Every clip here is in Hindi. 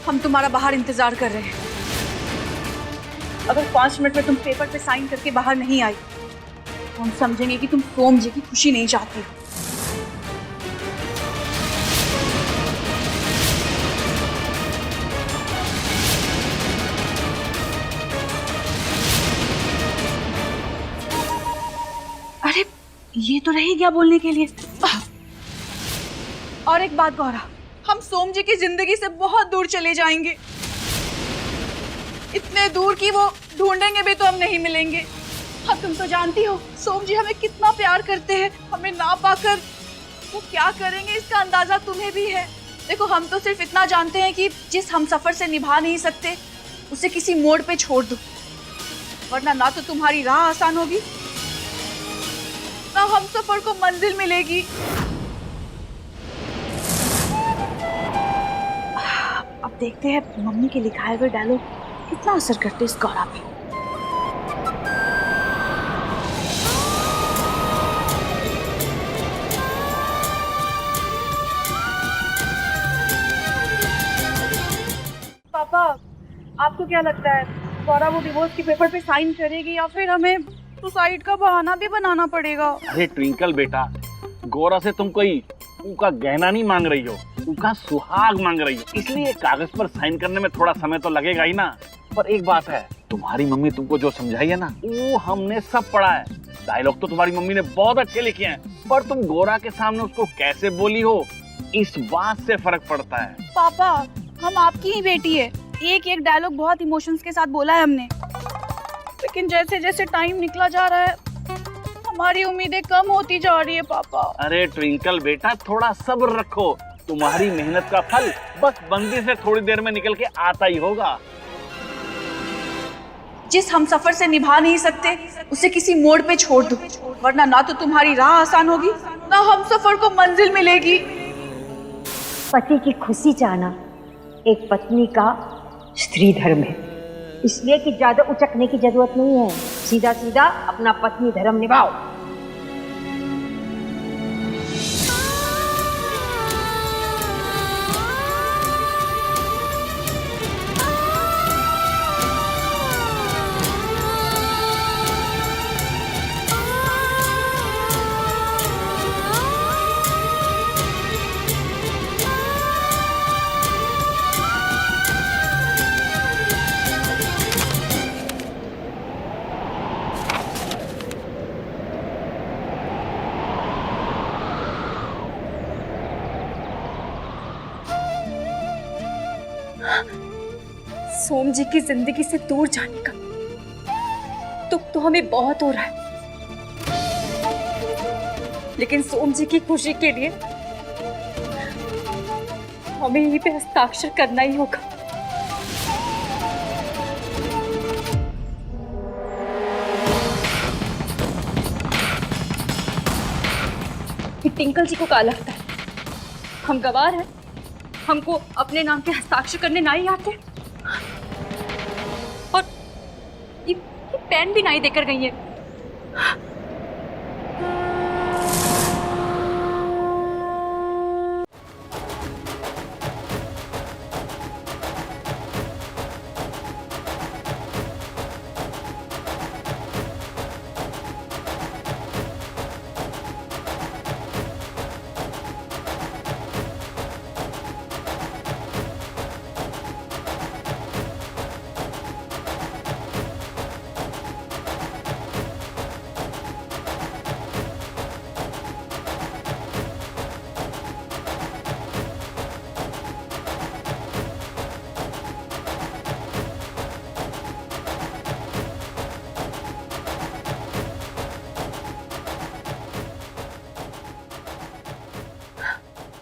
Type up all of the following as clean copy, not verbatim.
हम तुम्हारा बाहर इंतजार कर रहे हैं। अगर 5 मिनट में तुम पेपर पे साइन करके बाहर नहीं आई तो हम समझेंगे कि तुम सोम जी की खुशी नहीं चाहती हो। अरे ये तो रही गया बोलने के लिए। और एक बात गौरा, हम सोम जी की जिंदगी से बहुत दूर चले जाएंगे, इतने दूर कि वो ढूंढेंगे भी तो हम नहीं मिलेंगे। हाँ तुम तो जानती हो सोम जी हमें कितना प्यार करते हैं, हमें ना पाकर वो क्या करेंगे इसका अंदाजा तुम्हें भी है। देखो हम तो सिर्फ इतना जानते हैं कि जिस हम सफर से निभा नहीं सकते उसे किसी मोड़ पे छोड़ दो, वरना ना तो तुम्हारी राह आसान होगी ना हम सफर को मंजिल मिलेगी। अब देखते हैं मम्मी के लिखाए हुए डायलॉग कितना असर करते इस गौरा पे। पापा आपको क्या लगता है गौरा वो डिवोर्स के पेपर पे साइन करेगी या फिर हमें सुसाइड का बहाना भी बनाना पड़ेगा? अरे ट्विंकल बेटा, गौरा से तुम कोई उनका गहना नहीं मांग रही हो, उनका सुहाग मांग रही हो, इसलिए कागज पर साइन करने में थोड़ा समय तो लगेगा ही ना। पर एक बात है, तुम्हारी मम्मी तुमको जो समझाई है ना वो हमने सब पढ़ा है। डायलॉग तो तुम्हारी मम्मी ने बहुत अच्छे लिखे हैं, पर तुम गौरा के सामने उसको कैसे बोली हो इस बात से फर्क पड़ता है। पापा हम आपकी ही बेटी है, एक एक डायलॉग बहुत इमोशंस के साथ बोला है हमने, लेकिन जैसे जैसे टाइम निकला जा रहा है हमारी उम्मीदें कम होती जा रही है पापा। अरे ट्विंकल बेटा थोड़ा सब्र रखो, तुम्हारी मेहनत का फल बस बंदी से थोड़ी देर में निकल के आता ही होगा। जिस हम सफर से निभा नहीं सकते उसे किसी मोड़ पे छोड़ दो, वरना ना तो तुम्हारी राह आसान होगी ना हम सफर को मंजिल मिलेगी। पति की खुशी चाहना एक पत्नी का स्त्री धर्म है, इसलिए कि ज्यादा उचकने की जरूरत नहीं है, सीधा सीधा अपना पत्नी धर्म निभाओ। सोम जी की जिंदगी से दूर जाने का दुख तो हमें बहुत हो रहा है, लेकिन सोम जी की खुशी के लिए हमें यहीं पे हस्ताक्षर करना ही होगा। कि टिंकल जी को क्या लगता है हम गवार हैं, हमको अपने नाम के हस्ताक्षर करने ना ही आते, और ये पेन भी नहीं देकर गई है।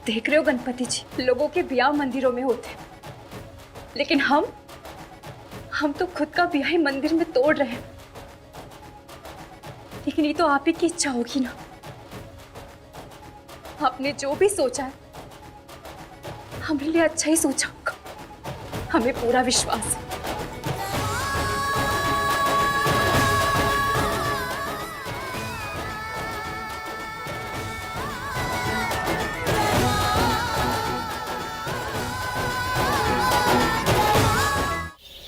देख रहे हो गणपति जी, लोगों के ब्याह मंदिरों में होते हैं, लेकिन हम तो खुद का ब्याह ही मंदिर में तोड़ रहे हैं। लेकिन ये तो आप ही की इच्छा होगी ना, आपने जो भी सोचा है हमारे लिए अच्छा ही सोचा होगा, हमें पूरा विश्वास है।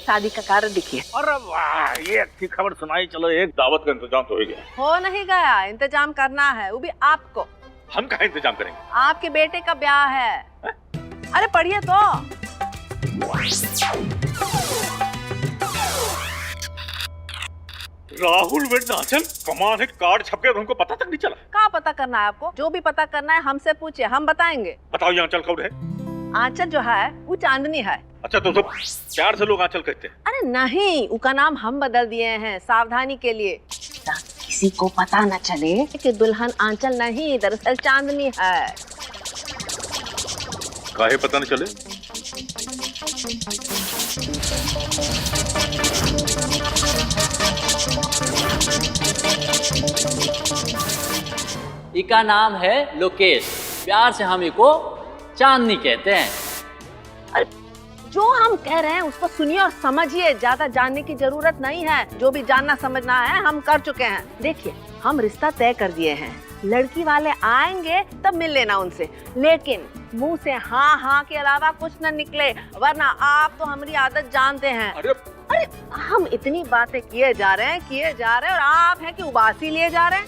शादी का कार्ड लिखिए। अरे वाह, ये अच्छी खबर सुनाई। चलो एक दावत का इंतजाम तो हो गया। हो नहीं गया, इंतजाम करना है, वो भी आपको। हम कहाँ इंतजाम करेंगे? आपके बेटे का ब्याह है। अरे पढ़िए तो। राहुल वेदनाचल, कमाल है, कार्ड छप गया, हमको पता तक नहीं चला। कहाँ पता करना है आपको? जो भी पता करना है हमसे पूछिए, हम बताएंगे। बताओ ये आंचल कौन है? आंचल जो है वो चांदनी है। अच्छा, तो सब प्यार से लोग आंचल कहते हैं। अरे नहीं, उसका नाम हम बदल दिए हैं सावधानी के लिए, ताकि किसी को पता न चले कि दुल्हन आंचल नहीं, दरअसल चांदनी है। काहे पता न चले? इका नाम है लोकेश, प्यार से हम इको चांदनी कहते हैं। अरे जो हम कह रहे हैं उसको सुनिए और समझिए, ज्यादा जानने की जरूरत नहीं है। जो भी जानना समझना है हम कर चुके हैं। देखिए, हम रिश्ता तय कर दिए हैं, लड़की वाले आएंगे तब मिल लेना उनसे, लेकिन मुंह से हाँ हाँ के अलावा कुछ न निकले, वरना आप तो हमारी आदत जानते हैं। अरे हम इतनी बातें किए जा रहे हैं और आप हैं कि उबासी लिए जा रहे हैं।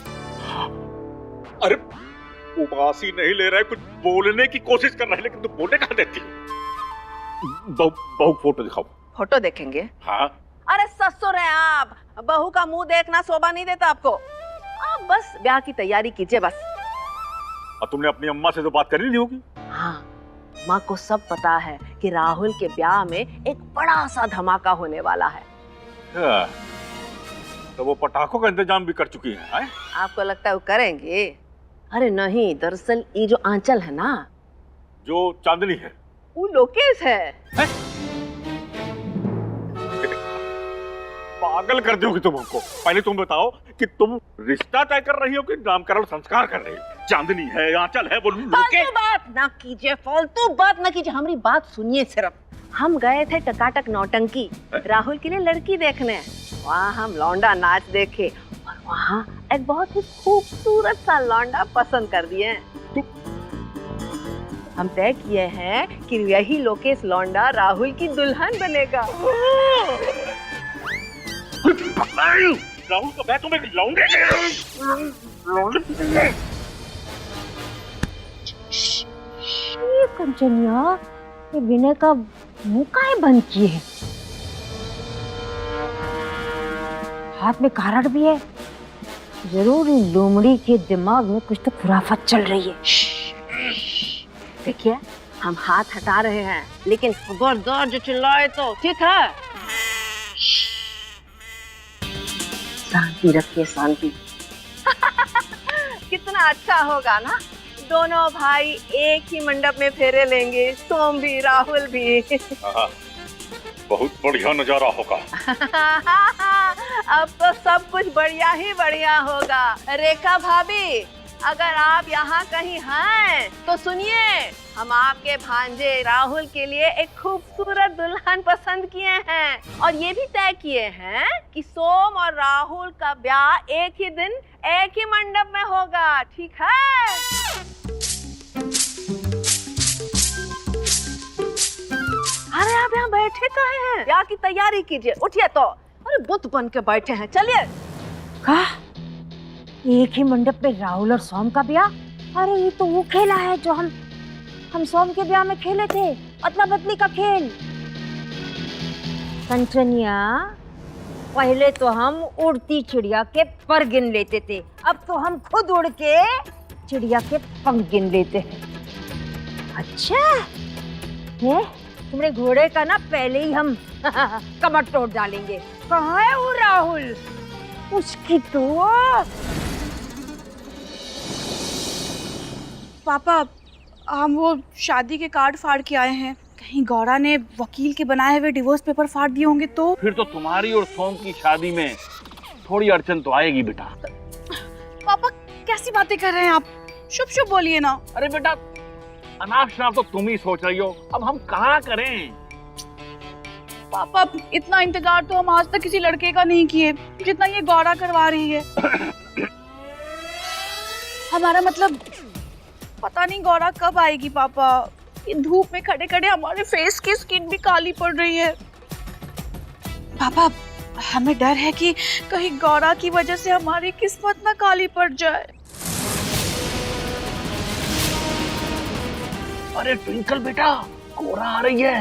अरे उबासी नहीं ले रहा है, कुछ बोलने की कोशिश कर रहा है, लेकिन तुम बोलने कहाँ देती हो? बहू फोटो दिखाओ। फोटो देखेंगे? हाँ। अरे ससुर है आप, बहू का मुंह देखना शोभा नहीं देता आपको। आप बस ब्याह की तैयारी कीजिए बस। और तुमने अपनी अम्मा से तो बात करी नहीं होगी? हाँ, माँ को सब पता है कि राहुल के ब्याह में एक बड़ा सा धमाका होने वाला है। तो वो पटाखों का इंतजाम भी कर चुकी है? आपको लगता है वो करेंगे? अरे नहीं, दरअसल ये जो आंचल है ना, जो चांदनी है, वो लोकेश है। पागल कर दोगी तुम हमको। पहले तुम बताओ कि तुम रिश्ता तय कर रही हो कि नामकरण संस्कार कर रही हो? चांदनी है, आंचल है, वो फालतू बात ना कीजिए, फालतू बात ना कीजिए, हमारी बात सुनिए सिर्फ। हम गए थे टकाटक नौटंकी राहुल के लिए लड़की देखने। वहाँ हम लौंडा नाच देखे और वहाँ एक बहुत ही खूबसूरत सा लौंडा पसंद कर दिए। हम तय किए हैं कि यही लोकेश लौंडा राहुल की दुल्हन बनेगा। राहुल का बैठ तुम्हें लौंडे कंचनिया, ये विनय का मुंह काहे बंद किए है? हाथ में कारड भी है। जरूर इन लोमड़ी के दिमाग में कुछ तो खुराफत चल रही है। देखिए, हम हाथ हटा रहे हैं, लेकिन खबरदार जो चिल्लाए तो, ठीक है? शांति रखिए, शांति। कितना अच्छा होगा ना, दोनों भाई एक ही मंडप में फेरे लेंगे, सोम भी राहुल भी। बहुत बढ़िया नजारा होगा। अब तो सब कुछ बढ़िया ही बढ़िया होगा। रेखा भाभी, अगर आप यहाँ कहीं हैं तो सुनिए, हम आपके भांजे राहुल के लिए एक खूबसूरत दुल्हन पसंद किए हैं और ये भी तय किए हैं कि सोम और राहुल का ब्याह एक ही दिन एक ही मंडप में होगा, ठीक है? अरे आप यहाँ बैठे काहे हैं? ब्याह की तैयारी कीजिए, उठिए तो। अरे बुत बन के बैठे हैं, चलिए। का एक ही मंडप पे राहुल और सोम का ब्याह? अरे ये तो वो खेला है जो हम सोम के ब्याह में खेले थे, अदला बदली का खेल। कंचनिया, पहले तो हम उड़ती चिड़िया के पर गिन लेते थे, अब तो हम खुद उड़ के चिड़िया के पंख गिन लेते हैं। अच्छा है, तुम्हारे घोड़े का ना पहले ही हम कमर तोड़ डालेंगे। कहाँ है वो राहुल? उसकी तो पापा, हम वो शादी के कार्ड फाड़ के आए हैं। कहीं गौरा ने वकील के बनाए हुए डिवोर्स पेपर फाड़ दिए होंगे तो? फिर तो तुम्हारी और सोम की शादी में थोड़ी अड़चन तो आएगी बेटा। पापा कैसी बातें कर रहे हैं आप? शुभ शुभ बोलिए ना। अरे बेटा, अनाप शनाप तो तुम ही सोच रही हो, अब हम कहाँ करें? पापा, इतना इंतजार तो हम आज तक किसी लड़के का नहीं किए जितना ये गौरा करवा रही है। हमारा मतलब, पता नहीं गौरा कब आएगी पापा। ये धूप में खड़े खड़े हमारे फेस की स्किन भी काली पड़ रही है। पापा, हमें डर है कि कहीं गौरा की वजह से हमारी किस्मत ना काली पड़ जाए। अरे ट्विंकल बेटा, गौरा आ रही है।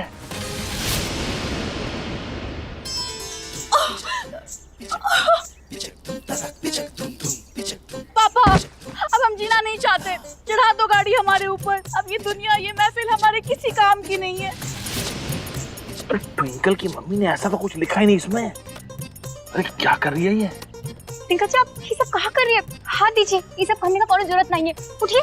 पापा, अब हम जीना नहीं चाहते, चढ़ा दो गाड़ी हमारे ऊपर। अब ये दुनिया, ये महफिल हमारे किसी काम की नहीं है। अरे ट्विंकल की मम्मी ने ऐसा तो कुछ लिखा ही नहीं इसमें। अरे क्या कर रही है ये? टिंकल जी, आप ये सब कहाँ कर रही है? हाथ दीजिए, ये सब करने का कोई जरूरत नहीं है। उठिए।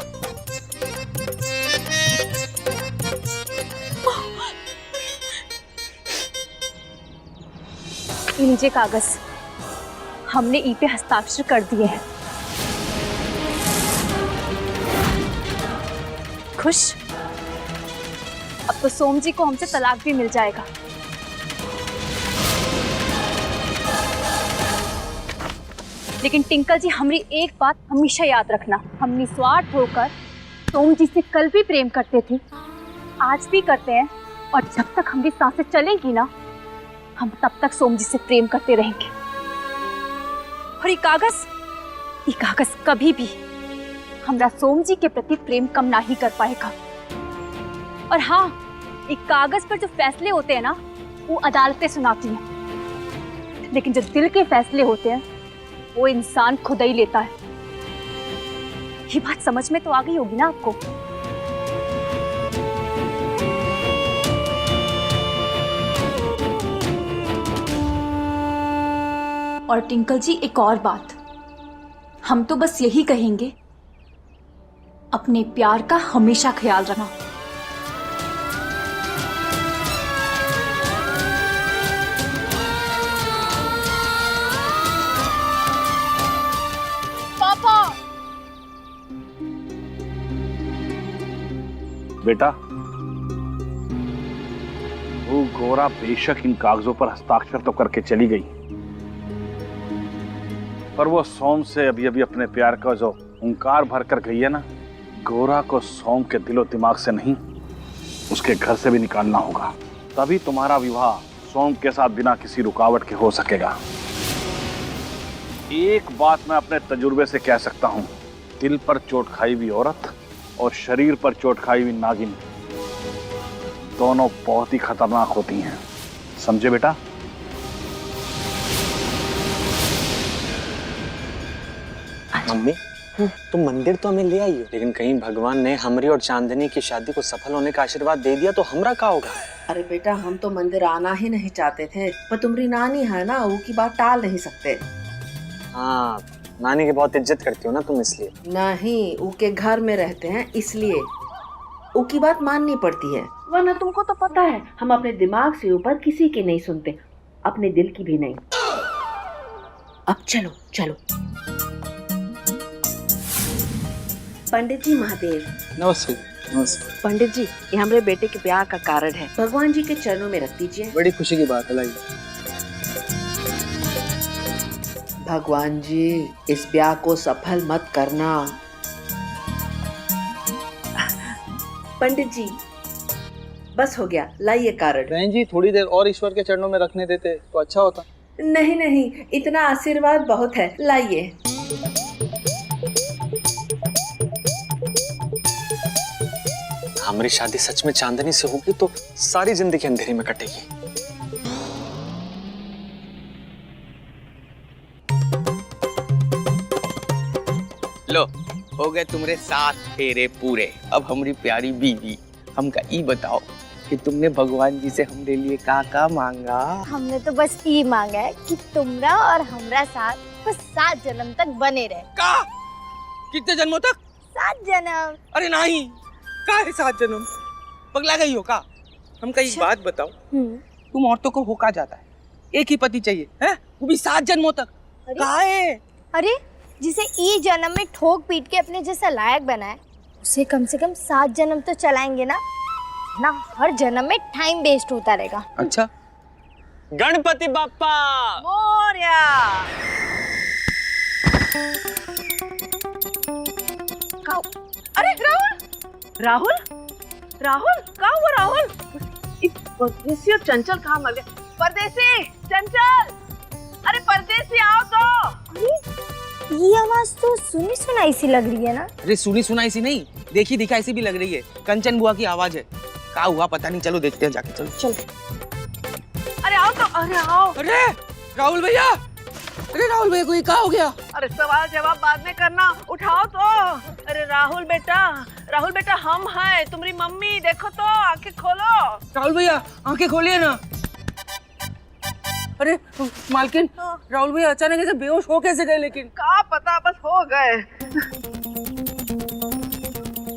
ये लीजिए कागज, हमने ई पे हस्ताक्षर कर दिए हैं। खुश? अब तो सोम जी को हमसे तलाक भी मिल जाएगा। लेकिन टिंकल जी, हमारी एक बात हमेशा याद रखना, हम निस्वार्थ होकर सोम जी से कल भी प्रेम करते थे, आज भी करते हैं, और जब तक हमारी सांसें चलेंगी ना, हम तब तक सोम जी से प्रेम करते रहेंगे। और ये कागज कभी भी हमरा सोम जी के प्रति प्रेम कम ना ही कर पाएगा। और हाँ, एक कागज पर जो फैसले होते हैं ना, वो अदालतें सुनाती हैं, लेकिन जो दिल के फैसले होते हैं वो इंसान खुद ही लेता है। ये बात समझ में तो आ गई होगी ना आपको? और टिंकल जी, एक और बात, हम तो बस यही कहेंगे, अपने प्यार का हमेशा ख्याल रखना। पापा, बेटा, वो गौरा बेशक इन कागजों पर हस्ताक्षर तो करके चली गई, पर वो सोम से अभी अभी अपने प्यार का जो हुंकार भर कर गई है ना, गौरा को सोम के दिलो दिमाग से नहीं, उसके घर से भी निकालना होगा। तभी तुम्हारा विवाह सोम के साथ बिना किसी रुकावट के हो सकेगा। एक बात मैं अपने तजुर्बे से कह सकता हूँ, दिल पर चोट खाई हुई औरत और शरीर पर चोट खाई हुई नागिन दोनों बहुत ही खतरनाक होती हैं, समझे बेटा? मम्मी, तुम मंदिर तो हमें ले आई हो, लेकिन कहीं भगवान ने हमरी और चांदनी की शादी को सफल होने का आशीर्वाद दे दिया तो हमरा क्या होगा? अरे बेटा, हम तो मंदिर आना ही नहीं चाहते थे, पर तुम्हारी नानी है ना, वो की बात टाल नहीं सकते। हाँ, नानी की बहुत इज्जत करती हो ना तुम, इसलिए। नहीं, वो के घर में रहते हैं इसलिए वो की बात माननी पड़ती है, वरना तुमको तो पता है हम अपने दिमाग से ऊपर किसी की नहीं सुनते, अपने दिल की भी नहीं। अब चलो चलो। पंडित जी महादेव। नमस्ते। नमस्ते पंडित जी, ये हमारे बेटे के ब्याह का कार्ड है, भगवान जी के चरणों में रख दीजिए। बड़ी खुशी की बात है, लाइए। भगवान जी, इस ब्याह को सफल मत करना। पंडित जी, बस हो गया, लाइए कार्ड। बहन जी, थोड़ी देर और ईश्वर के चरणों में रखने देते तो अच्छा होता। नहीं नहीं, इतना आशीर्वाद बहुत है, लाइए। हमारी शादी सच में चांदनी से होगी तो सारी जिंदगी अंधेरे में कटेगी। लो, हो गए तुम्हारे 7 फेरे पूरे। अब हमारी प्यारी बीवी, हमका ई बताओ कि तुमने भगवान जी से हमरे लिए का मांगा? हमने तो बस ये मांगा है कि तुमरा और हमरा साथ बस 7 जन्म तक बने रहे। का? कितने जन्मों तक? 7 जन्म। अरे नहीं, का है 7 जन्म? पगला गई हो का? हमका एक बात बताओ, तुम औरतों को हो का जाता है, एक ही पति चाहिए है, वो भी 7 जन्मों तक? का है? अरे जिसे ई जन्म में ठोक पीट के अपने जैसा लायक बनाए, उसे कम से कम 7 जन्म तो चलाएंगे ना, हर जन्म में टाइम वेस्ट होता रहेगा। अच्छा, गणपति बाप्पा मोरया। अरे राहुल, राहुल, राहुल, क्या हुआ राहुल? चंचल कहाँ मर गया? परदेसी, चंचल, अरे परदेसी आओ तो। अरे ये आवाज तो सुनी सुनाई सी लग रही है ना। अरे सुनी सुनाई सी नहीं, देखी दिखाई सी भी लग रही है। कंचन बुआ की आवाज है। क्या हुआ पता नहीं, चलो देखते हैं जाके। चलो चलो। अरे आओ तो, अरे आओ। अरे राहुल भैया, अरे राहुल भैया को ये क्या हो गया? अरे सवाल जवाब बाद में करना, उठाओ तो। अरे राहुल बेटा हम हैं, तुम्हारी मम्मी। देखो तो, आंखें खोलो। राहुल भैया आंखें खोलिए ना। अरे मालकिन, राहुल भैया अचानक ऐसे बेहोश हो कैसे गए? लेकिन क्या पता, बस हो गए।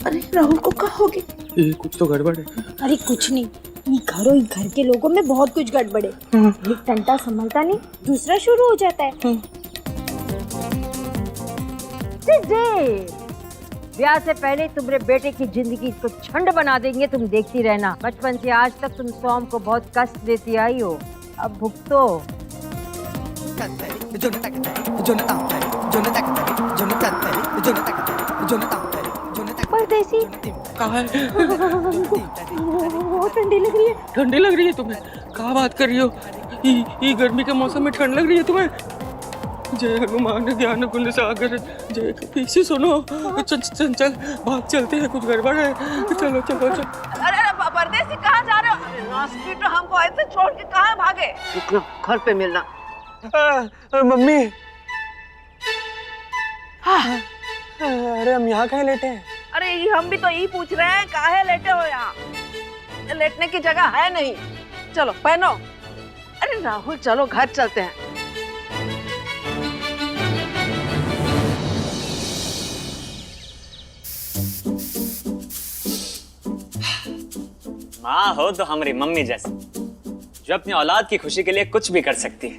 अरे राहुल को क्या हो गया? ये कुछ तो गड़बड़ है। अरे कुछ नहीं, ये घर के लोगों में बहुत कुछ गड़बड़ है। एक टंटा संभलता नहीं, दूसरा शुरू हो जाता है। ब्याह से पहले तुम्हारे बेटे की जिंदगी को छंड बना देंगे, तुम देखती रहना। बचपन से आज तक तुम सोम को बहुत कष्ट देती आई हो, अब भुगतो। परदेसी कहाँ है? बहुत ठंडी लग रही है। ठंडी लग रही है तुम्हें? कहाँ बात कर रही हो? ये गर्मी के मौसम में ठंड लग रही है तुम्हें? जय हनुमान ज्ञान गुण सागर जय। पीछे सुनो, चल भाग चलते हैं, कुछ गड़बड़ है। चलो चलो चलो। अरे परदेसी कहाँ जा रहे हो? अरे नास्ती तो हमको ऐसे छोड़ के कहाँ भागे? रुकना, घर पे मिलना। मम्मी, अरे हम यहाँ कहाँ लेटे हैं? अरे हम भी तो यही पूछ रहे हैं, काहे लेटे हो यहाँ? लेटने की जगह है नहीं। चलो पहनो। अरे राहुल चलो घर चलते हैं। माँ हो तो हमारी मम्मी जैसी, जो अपनी औलाद की खुशी के लिए कुछ भी कर सकती है।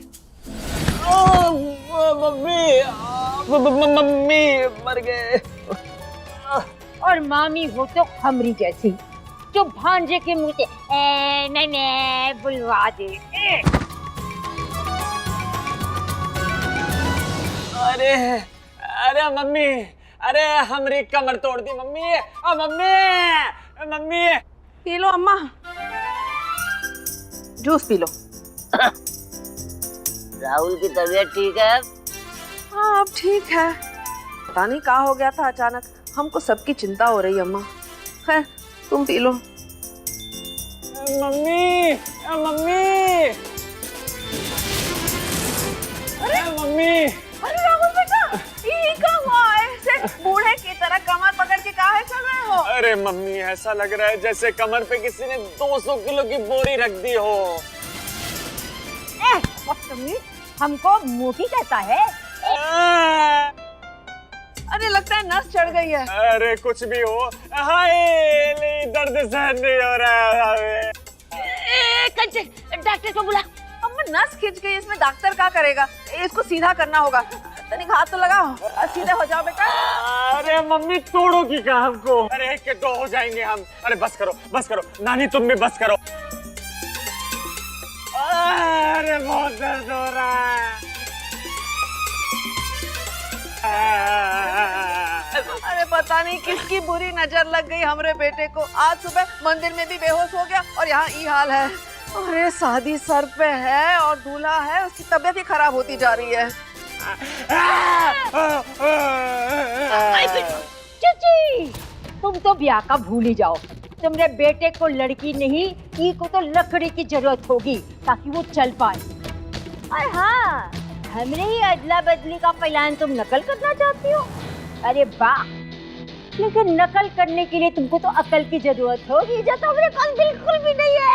मम्मी मर गए। और मामी हो तो खमरी जैसी, जो भांजे के मुंह से नहीं बुलवा दे। अरे अरे मम्मी, अरे हमारी कमर तोड़ दी mummy. Mummy mummy. P low अम्मा, जूस पी लो। राहुल की तबीयत ठीक है? हाँ अब ठीक है। पता नहीं क्या हो गया था अचानक, हमको सबकी चिंता हो रही है अम्मा। खैर तुम पी लो। Mummy mummy. अरे मम्मी। अरे राहुल बेटा, ये क्या हुआ? ऐसे बूढ़े की तरह कमर पकड़ के काहे चल रहे हो? अरे मम्मी ऐसा लग रहा है जैसे कमर पे किसी ने 200 किलो की बोरी रख दी हो। हमको मोटी कहता है? अरे लगता है नस चढ़ गई है। अरे कुछ भी हो, हाय नहीं, दर्द सहन नहीं हो रहा है। डॉक्टर को बुला। अम्मा नस खिंच गई, इसमें डॉक्टर क्या करेगा? इसको सीधा करना होगा। तनिक हाथ तो लगाओ, सीधे हो जाओ बेटा। अरे मम्मी तोड़ोगी क्या हमको? अरे एक के दो हो जाएंगे हम। अरे बस करो नानी, तुम भी बस करो। अरे बहुत दर्द हो रहा है। अरे पता नहीं किसकी बुरी नजर लग गई हमरे बेटे को। आज सुबह मंदिर में भी बेहोश हो गया और यहाँ ये हाल है। अरे शादी सर पे है और दूल्हा है, उसकी तबीयत ही खराब होती जा रही है। चाची, तुम तो ब्याह का भूल ही जाओ। तुमरे बेटे को लड़की नहीं, ई को तो लकड़ी की जरूरत होगी ताकि वो चल पाए। और हाँ, हमने ही अदला बदली का प्लान तुम नकल करना चाहती हो? अरे वाह, लेकिन नकल करने के लिए तुमको तो अकल की जरूरत होगी, जो तुम्हारे पास बिल्कुल भी नहीं है।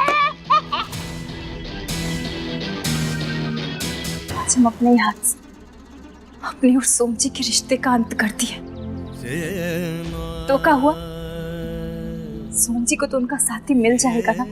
आज हम अपने हाथ से अपने और सोम जी के रिश्ते का अंत कर दिए। तो क्या हुआ? सोम जी को तो उनका साथी मिल जाएगा ना।